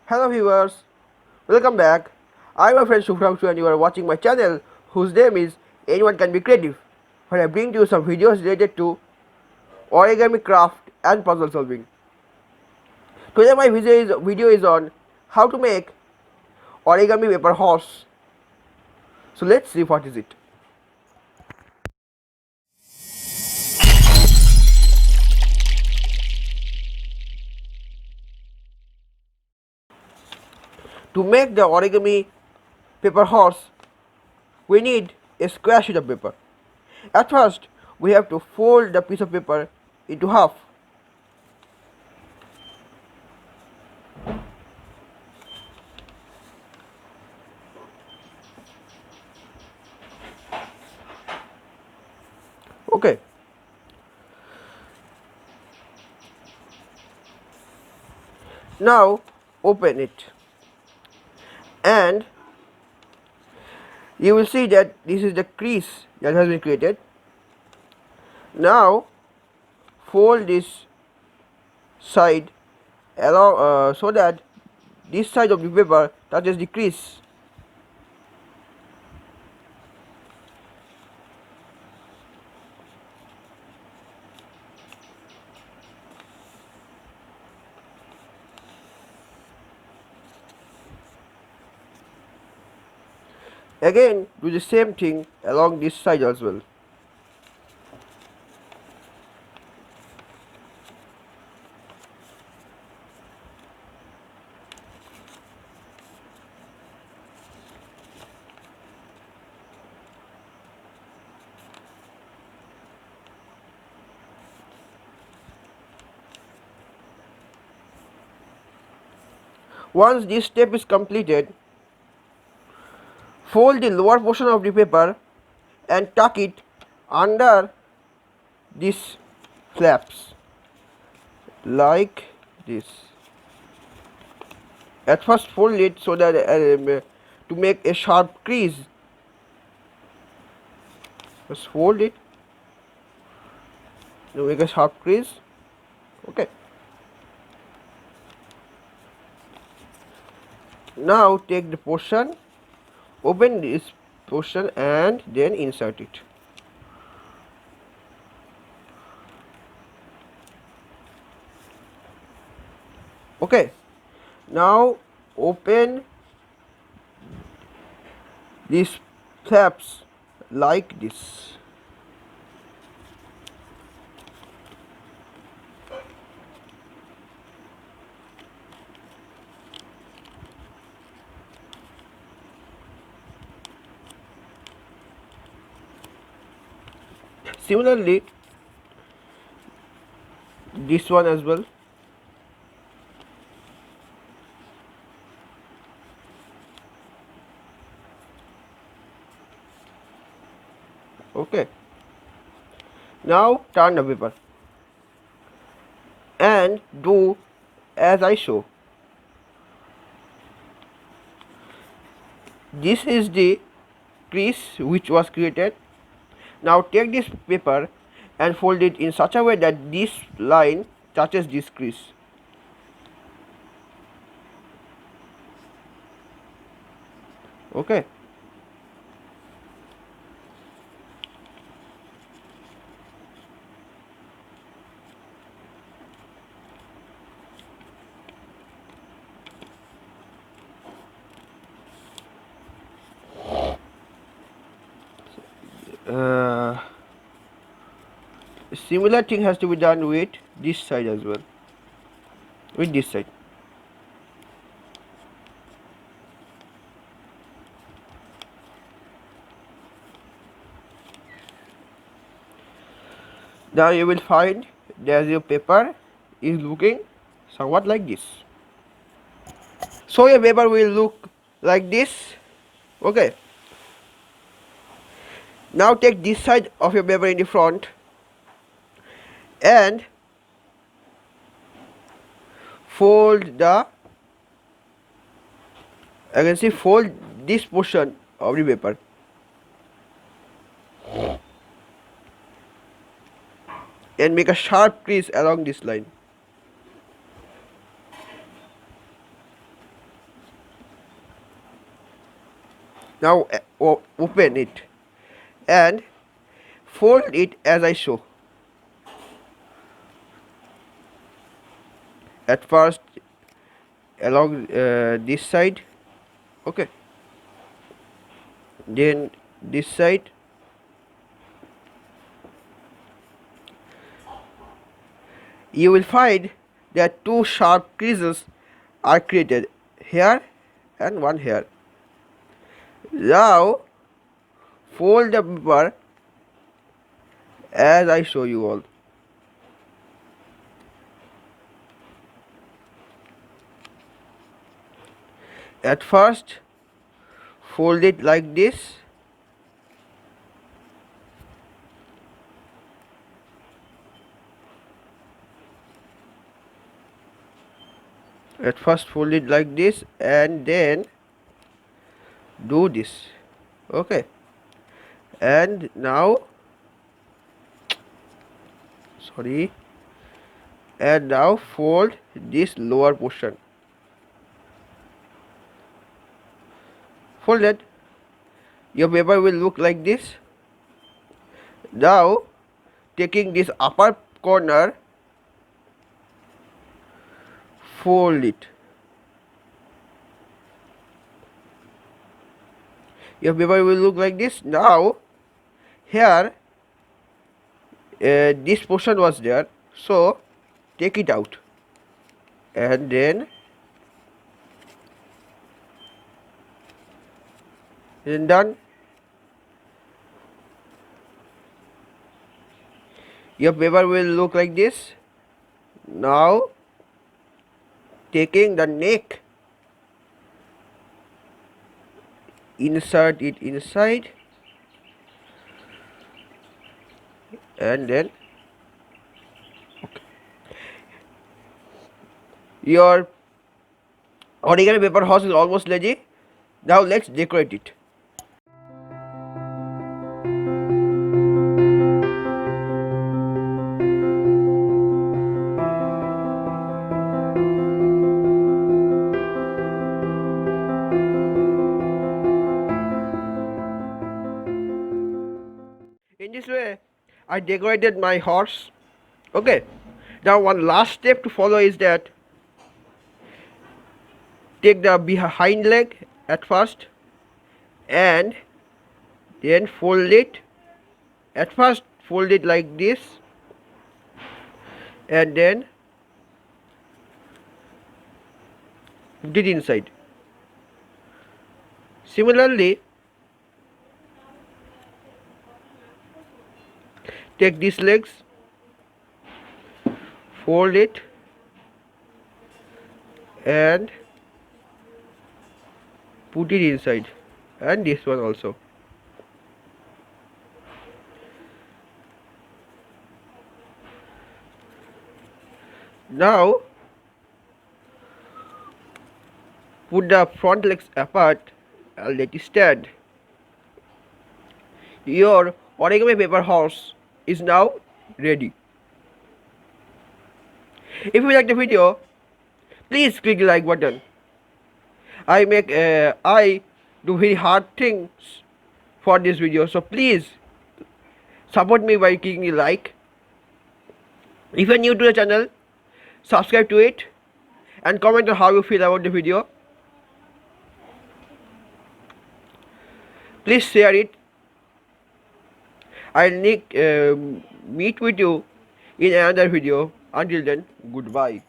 Hello viewers, welcome back. I'm your friend Shubhranshu and you are watching my channel whose name is Anyone Can Be Creative, where I bring to you some videos related to origami craft and puzzle solving. Today my video is on how to make origami paper horse. So let's see what is it. To make the origami paper horse, we need a square sheet of paper. At first, we have to fold the piece of paper into half. Okay. Now open it and you will see that this is the crease that has been created. Now fold this side along so that this side of the paper touches the crease. Again do the same thing along this side as well. Once this step is completed, fold the lower portion of the paper and tuck it under these flaps like this. At first fold it so that to make a sharp crease. Just fold it to make a sharp crease. Okay. Now take the portion, open this portion and then insert it. Okay. Now open these flaps like this. Similarly, this one as well. Okay. Now turn the paper and do as I show. This is the crease which was created. Now take this paper and fold it in such a way that this line touches this crease. Okay. Similar thing has to be done with this side as well, with this side. Now you will find that your paper is looking somewhat like this. So your paper will look like this. Okay. Now take this side of your paper in the front and fold fold this portion of the paper and make a sharp crease along this line. Now open it and fold it as I show. At first along this side, okay, then this side. You will find that two sharp creases are created here and one here. Now fold the paper as I show you all. At first fold it like this. At first fold it like this and then do this, okay, and now sorry, and now fold this lower portion. Fold it. Your paper will look like this. Now taking this upper corner, fold it. Your paper will look like this. Now here this portion was there, so take it out and then done. Your paper will look like this. Now taking the neck, insert it inside and then okay. Your origami paper horse is almost ready. Now let's decorate it. In this way I decorated my horse. Okay, now one last step to follow is that take the behind leg at first and then fold it. At first fold it like this and then put it inside. Similarly, take these legs, fold it and put it inside, and this one also. Now put the front legs apart and let it stand. Your origami paper horse is now ready. If you like the video, please click the like button. I do very hard things for this video, so please support me by clicking the like. If you are new to the channel, subscribe to it and comment on how you feel about the video. Please share it. I'll meet with you in another video. Until then, goodbye.